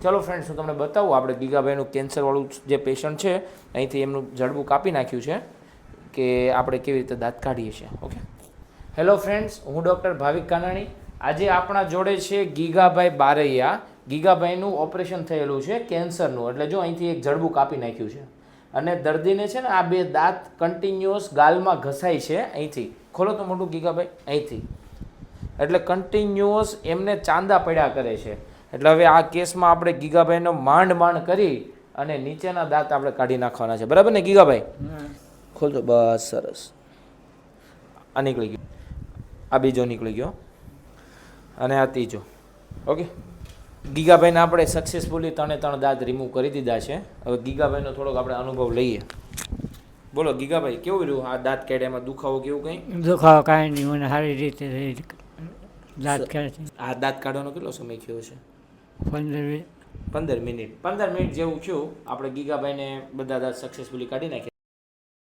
ચલો ફ્રેન્ડ્સ, હું તમને બતાવું આપણે ગીગાભાઈનું કેન્સરવાળું જે પેશન્ટ છે અહીંથી એમનું જડબું કાપી નાખ્યું છે કે આપણે કેવી રીતે દાંત કાઢીએ છીએ. ઓકે, હેલો ફ્રેન્ડ્સ, હું ડૉક્ટર ભાવિક કાનાણી. આજે આપણા જોડે છે ગીગાભાઈ બારૈયા. ગીગાભાઈનું ઓપરેશન થયેલું છે કેન્સરનું, એટલે જો અહીંથી એક જડબું કાપી નાખ્યું છે અને દર્દીને છે ને આ બે દાંત કન્ટિન્યુઅસ ગાલમાં ઘસાય છે. અહીંથી ખોલો તો મોટું ગીગાભાઈ, અહીંથી એટલે કન્ટિન્યુઅસ એમને ચાંદા પડ્યા કરે છે. એટલે હવે આ કેસમાં આપણે ગીગાભાઈનો માંડ કરી અને નીચેના દાંત આપણે કાઢી નાખવાના છે. બરાબર ને ગીગાભાઈ? ખોલજો. બસ, સરસ. આ નીકળી ગયો, આ બીજો નીકળી ગયો અને આ ત્રીજો. ઓકે, ગીગાભાઈને આપણે સક્સેસફુલી 3 દાંત રિમૂવ કરી દીધા છે. હવે ગીગાભાઈનો થોડોક આપણે અનુભવ લઈએ. બોલો ગીગાભાઈ, કેવું રહ્યું આ દાંત કાઢ્યામાં? દુખાવો કેવું કંઈ? દુખાવો કાંઈ નહીં, મને સારી રીતે દાંત કાઢે છે. આ દાંત કાઢવાનો કેટલો સમય થયો છે? 15 મિનિટ. 15 મિનિટ જેવું થયું. આપણે ગીગાભાઈને બધા દાંત સક્સેસફુલી કાઢી નાખ્યા.